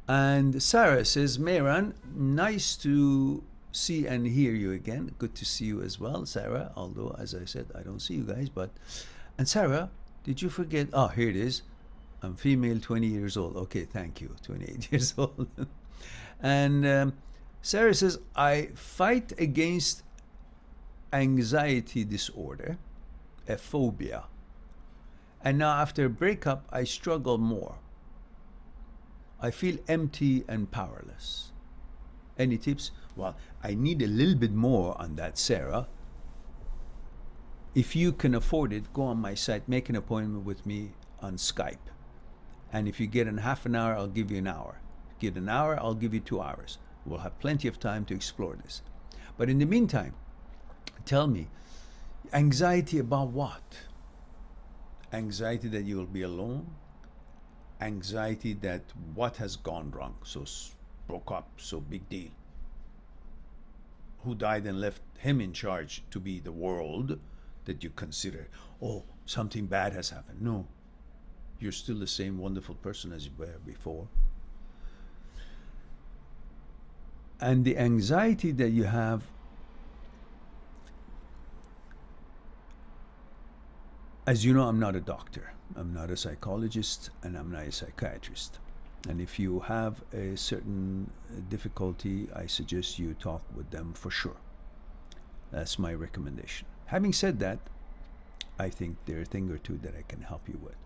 And Sarah says, Mehran, nice to see and hear you again. Good to see you as well, Sarah. Although, as I said, I don't see you guys. And Sarah, did you forget? Oh, here it is. I'm female, 20 years old. Okay, thank you. 28 years old. And Sarah says, I fight against anxiety disorder, a phobia. And now after a breakup, I struggle more. I feel empty and powerless. Any tips? Well, I need a little bit more on that, Sarah. If you can afford it, go on my site, make an appointment with me on Skype. And if you get in half an hour, I'll give you an hour. Get an hour, I'll give you 2 hours. We'll have plenty of time to explore this. But in the meantime, tell me, anxiety about what? Anxiety that you will be alone? Anxiety that what has gone wrong? So broke up, so big deal. Who died and left him in charge to be the world that you consider, oh, something bad has happened? No. You're still the same wonderful person as you were before. And the anxiety that you have, as you know, I'm not a doctor. I'm not a psychologist, and I'm not a psychiatrist. And if you have a certain difficulty, I suggest you talk with them for sure. That's my recommendation. Having said that, I think there are a thing or two that I can help you with.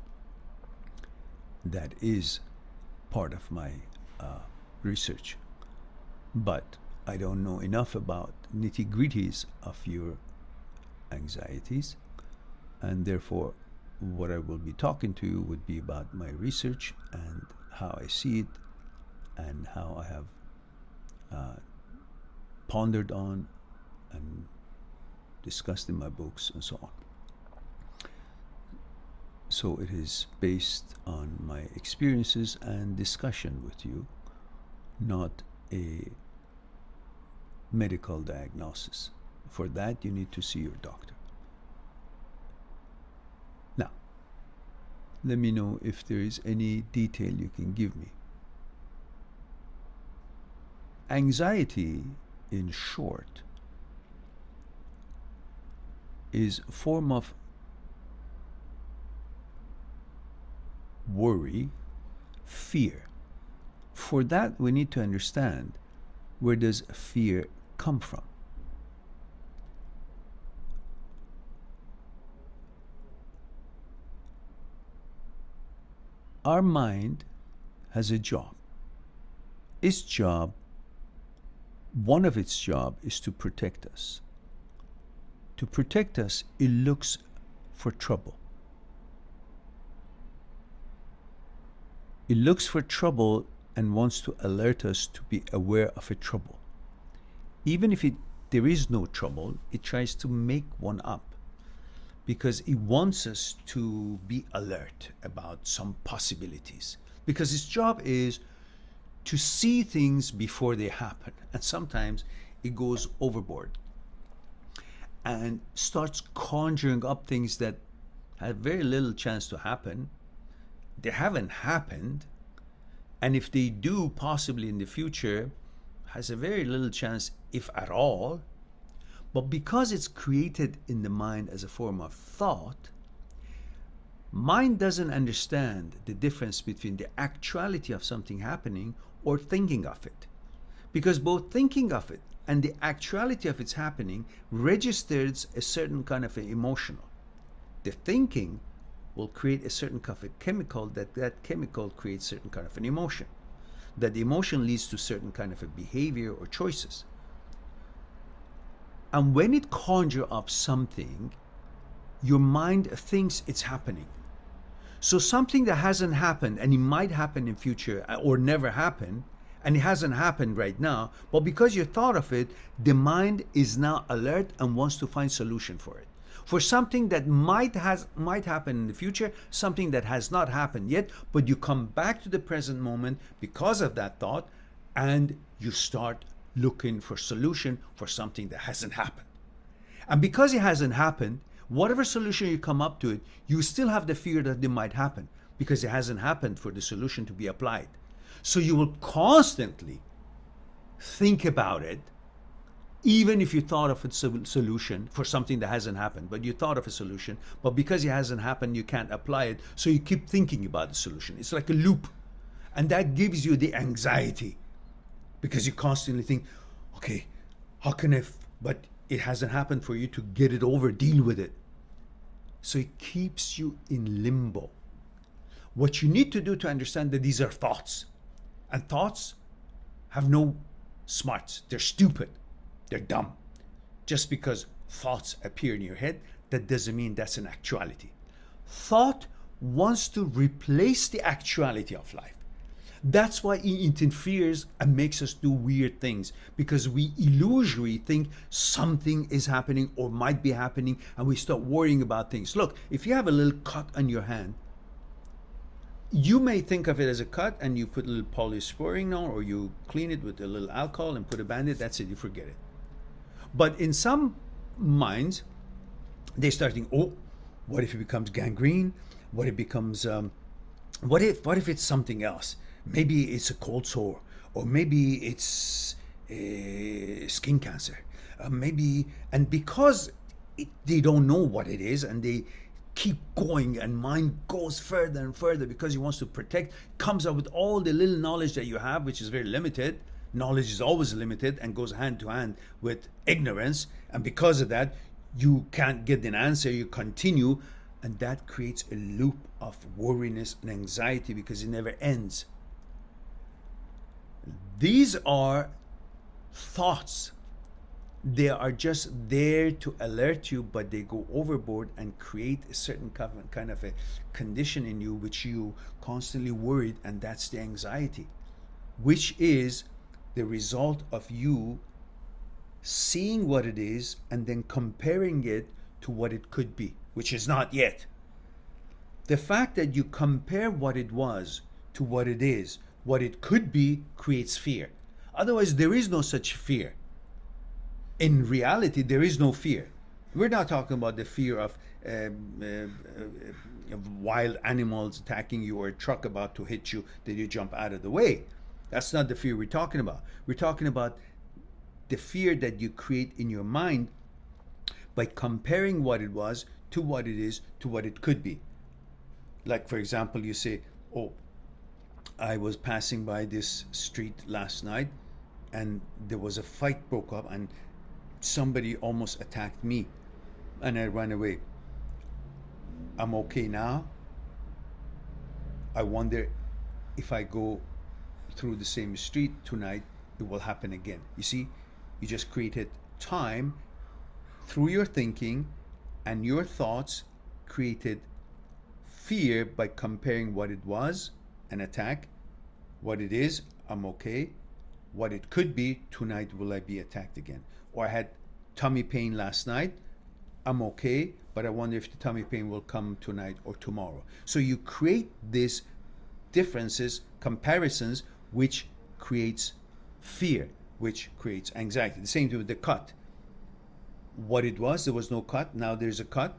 That is part of my research. But I don't know enough about nitty-gritties of your anxieties, and therefore what I will be talking to you would be about my research and how I see it and how I have pondered on and discussed in my books and so on. So it is based on my experiences and discussion with you, not a medical diagnosis. For that, you need to see your doctor. Now, let me know if there is any detail you can give me. Anxiety, in short, is a form of worry, fear. For that, we need to understand, where does fear come from? Our mind has a job. Its job, one of its job, is to protect us. To protect us, it looks for trouble. It looks for trouble and wants to alert us to be aware of a trouble. Even if there is no trouble, it tries to make one up because it wants us to be alert about some possibilities. Because its job is to see things before they happen. And sometimes it goes overboard and starts conjuring up things that have very little chance to happen. They haven't happened, and if they do, possibly in the future, has a very little chance, if at all. But because it's created in the mind as a form of thought, mind doesn't understand the difference between the actuality of something happening or thinking of it. Because both thinking of it and the actuality of its happening registers a certain kind of emotional. The thinking will create a certain kind of a chemical, that chemical creates certain kind of an emotion. That the emotion leads to certain kind of a behavior or choices. And when it conjures up something, your mind thinks it's happening. So something that hasn't happened, and it might happen in future or never happen, and it hasn't happened right now, but because you thought of it, the mind is now alert and wants to find solution for it. For something that might happen in the future, something that has not happened yet, but you come back to the present moment because of that thought, and you start looking for solution for something that hasn't happened. And because it hasn't happened, whatever solution you come up to it, you still have the fear that it might happen because it hasn't happened for the solution to be applied. So you will constantly think about it, even if you thought of a solution for something that hasn't happened, but you thought of a solution, but because it hasn't happened, you can't apply it. So you keep thinking about the solution. It's like a loop. And that gives you the anxiety because you constantly think, okay, how can I, but it hasn't happened for you to get it over, deal with it. So it keeps you in limbo. What you need to do to understand that these are thoughts, and thoughts have no smarts. They're stupid. They're dumb. Just because thoughts appear in your head, that doesn't mean that's an actuality. Thought wants to replace the actuality of life. That's why it interferes and makes us do weird things, because we illusory think something is happening or might be happening, and we start worrying about things. Look, if you have a little cut on your hand, you may think of it as a cut and you put a little polysporin on, or you clean it with a little alcohol and put a band-aid, that's it, you forget it. But in some minds, they start thinking, oh, what if it becomes gangrene? What if it becomes, what if it's something else? Maybe it's a cold sore, or maybe it's skin cancer. Maybe, and because they don't know what it is, and they keep going, and mind goes further and further because he wants to protect, comes up with all the little knowledge that you have, which is very limited. Knowledge is always limited and goes hand to hand with ignorance, and because of that, you can't get an answer, you continue, and that creates a loop of worriness and anxiety because it never ends. These are thoughts. They are just there to alert you, but they go overboard and create a certain kind of a condition in you which you constantly worried, and that's the anxiety, which is the result of you seeing what it is and then comparing it to what it could be, which is not yet. The fact that you compare what it was to what it is, what it could be, creates fear. Otherwise, there is no such fear. In reality, there is no fear. We're not talking about the fear of wild animals attacking you or a truck about to hit you that you jump out of the way. That's not the fear we're talking about. We're talking about the fear that you create in your mind by comparing what it was to what it is to what it could be. Like, for example, you say, oh, I was passing by this street last night and there was a fight broke up and somebody almost attacked me and I ran away. I'm okay now. I wonder if I go through the same street tonight, it will happen again. You see, you just created time through your thinking, and your thoughts created fear by comparing what it was, an attack, what it is, I'm okay, what it could be, tonight will I be attacked again. Or I had tummy pain last night, I'm okay, but I wonder if the tummy pain will come tonight or tomorrow. So you create these differences, comparisons, which creates fear, which creates anxiety. The same thing with the cut. What it was, there was no cut, now there's a cut.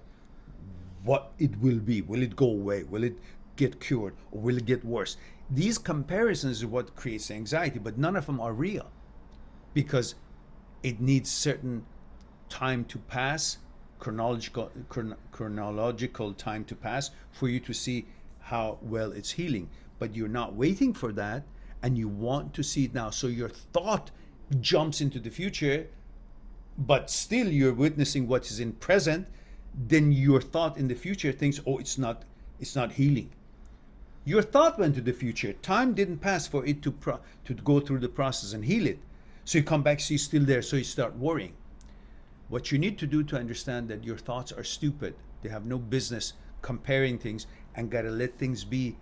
What it will be, will it go away? Will it get cured, or will it get worse? These comparisons are what creates anxiety, but none of them are real because it needs certain time to pass, chronological time to pass for you to see how well it's healing. But you're not waiting for that, and you want to see it now. So your thought jumps into the future, but still you're witnessing what is in present. Then your thought in the future thinks, oh, it's not healing. Your thought went to the future. Time didn't pass for it to go through the process and heal it. So you come back, see it's still there, so you start worrying. What you need to do to understand that your thoughts are stupid, they have no business comparing things, and gotta let things be.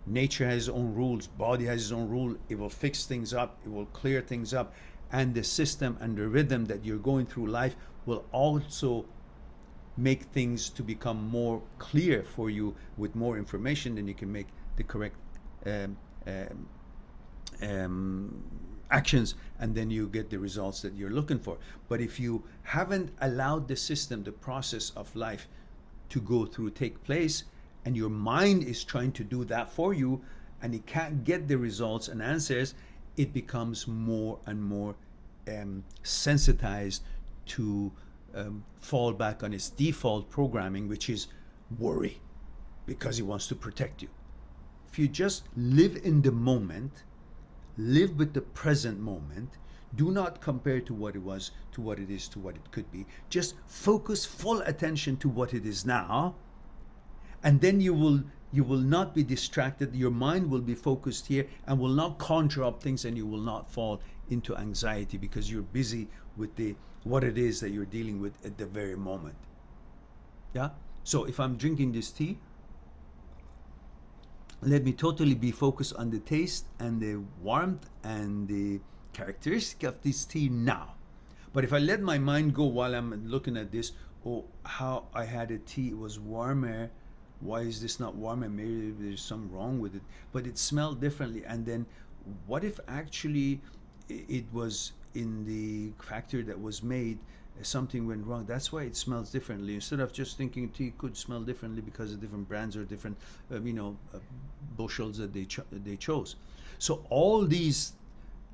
Nature has its own rules, body has its own rule. It will fix things up, it will clear things up, and the system and the rhythm that you're going through life will also make things to become more clear for you with more information. Then you can make the correct actions, and then you get the results that you're looking for. But if you haven't allowed the system, the process of life to go through, take place, and your mind is trying to do that for you, and he can't get the results and answers, it becomes more and more sensitized to fall back on its default programming, which is worry, because he wants to protect you. If you just live in the moment, live with the present moment, do not compare to what it was, to what it is, to what it could be. Just focus full attention to what it is now, and then you will not be distracted. Your mind will be focused here and will not conjure up things, and you will not fall into anxiety because you're busy with what it is that you're dealing with at the very moment. Yeah? So if I'm drinking this tea, let me totally be focused on the taste and the warmth and the characteristic of this tea now. But if I let my mind go while I'm looking at this, oh, how I had a tea, it was warmer, why is this not warmer? Maybe there's something wrong with it, but it smelled differently. And then what if actually it was in the factory that was made, something went wrong? That's why it smells differently. Instead of just thinking tea could smell differently because of different brands or different bushels that they chose. So all these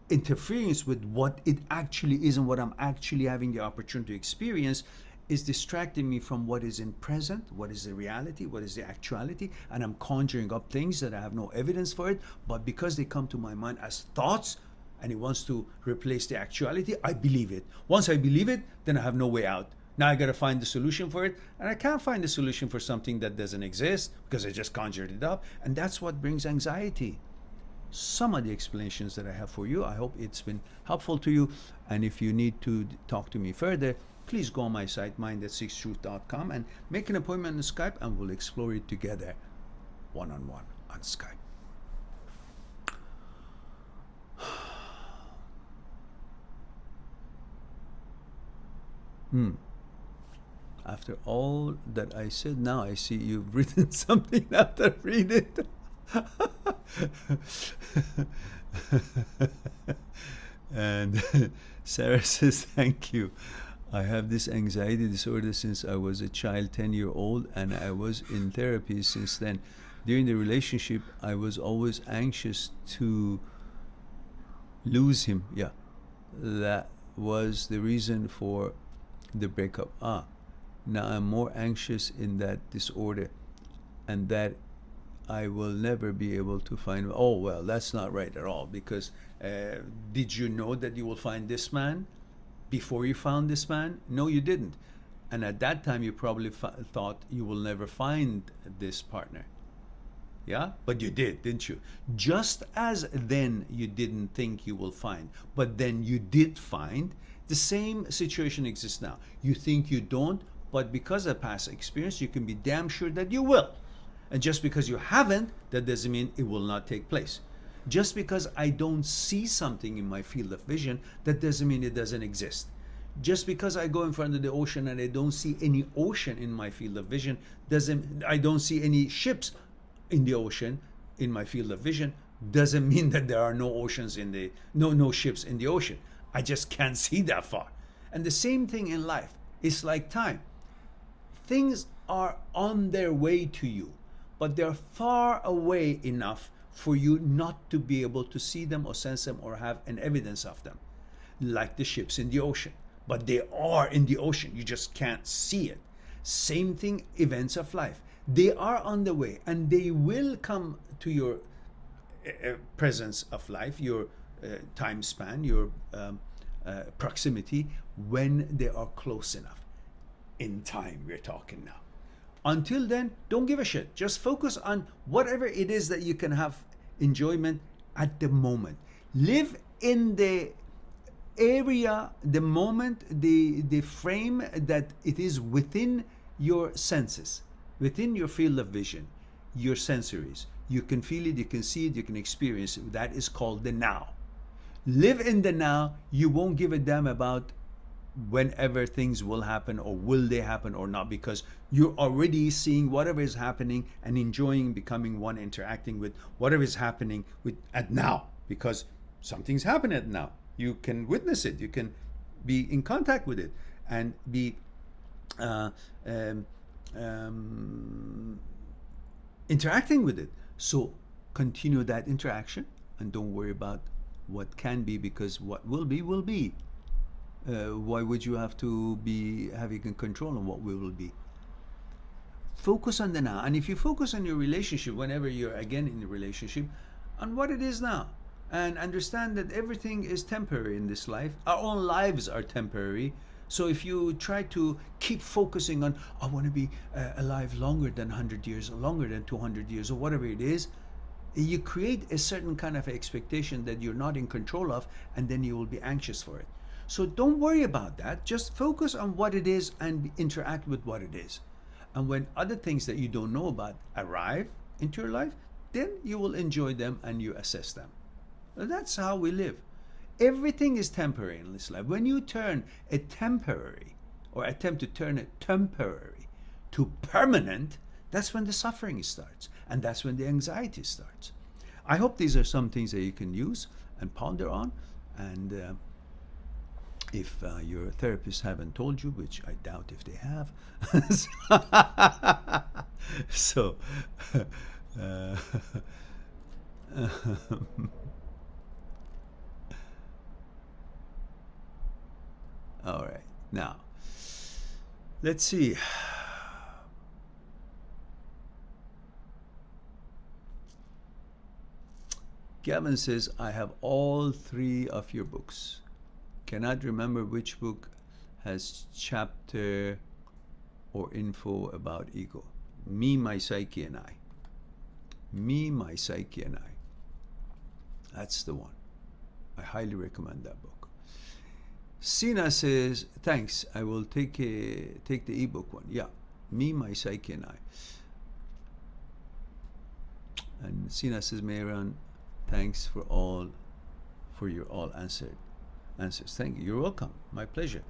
interference with what it actually is and what I'm actually having the opportunity to experience is distracting me from what is in present, what is the reality, what is the actuality, and I'm conjuring up things that I have no evidence for it, but because they come to my mind as thoughts and it wants to replace the actuality, I believe it. Once I believe it, then I have no way out. Now I got to find the solution for it, and I can't find the solution for something that doesn't exist because I just conjured it up, and that's what brings anxiety. Some of the explanations that I have for you, I hope it's been helpful to you, and if you need to talk to me further, please go on my site, mind@6truth.com, and make an appointment on Skype, and we'll explore it together one-on-one on Skype. After all that I said, now I see you've written something after read it. And Sarah says, thank you. I have this anxiety disorder since I was a child, 10-year-old, and I was in therapy since then. During the relationship, I was always anxious to lose him. Yeah, that was the reason for the breakup. Now I'm more anxious in that disorder, and that I will never be able to find. Oh, well, that's not right at all, because did you know that you will find this man before you found this man? No, you didn't. And at that time, you probably thought you will never find this partner. Yeah? But you did, didn't you? Just as then you didn't think you will find, but then you did find, the same situation exists now. You think you don't, but because of past experience, you can be damn sure that you will. And just because you haven't, that doesn't mean it will not take place. Just because I don't see something in my field of vision, that doesn't mean it doesn't exist. Just because I go in front of the ocean and I don't see any ocean in my field of vision, I don't see any ships in the ocean in my field of vision, doesn't mean that there are no oceans no ships in the ocean. I just can't see that far. And the same thing in life. It's like time. Things are on their way to you, but they're far away enough for you not to be able to see them or sense them or have an evidence of them, like the ships in the ocean. But they are in the ocean. You just can't see it. Same thing, events of life. They are on the way, and they will come to your presence of life, your time span, your proximity, when they are close enough. In time, we're talking now. Until then, don't give a shit. Just focus on whatever it is that you can have enjoyment at the moment. Live in the area, the moment, the frame that it is within your senses, within your field of vision, your sensories. You can feel it, you can see it, you can experience it. That is called the now. Live in the now. You won't give a damn about whenever things will happen or will they happen or not, because you're already seeing whatever is happening and enjoying becoming one, interacting with whatever is happening at now, because something's happening at now. You can witness it, you can be in contact with it and be interacting with it. So continue that interaction and don't worry about what can be, because what will be will be. Why would you have to be having control on what will be? Focus on the now. And if you focus on your relationship, whenever you're again in a relationship, on what it is now, and understand that everything is temporary in this life, our own lives are temporary. So if you try to keep focusing on, I want to be alive longer than 100 years, or longer than 200 years, or whatever it is, you create a certain kind of expectation that you're not in control of, and then you will be anxious for it. So don't worry about that. Just focus on what it is and interact with what it is. And when other things that you don't know about arrive into your life, then you will enjoy them and you assess them. That's how we live. Everything is temporary in this life. When you turn a temporary, or attempt to turn a temporary to permanent, that's when the suffering starts. And that's when the anxiety starts. I hope these are some things that you can use and ponder on. And if your therapist haven't told you, which I doubt if they have, so all right, now let's see. Gavin says, I have all 3 of your books. Cannot remember which book has chapter or info about ego. Me, My Psyche, and I. Me, My Psyche, and I. That's the one. I highly recommend that book. Sina says, thanks, I will take the ebook one. Yeah, Me, My Psyche, and I. And Sina says, Mehran, thanks for your all answers. Thank you. You're welcome. My pleasure.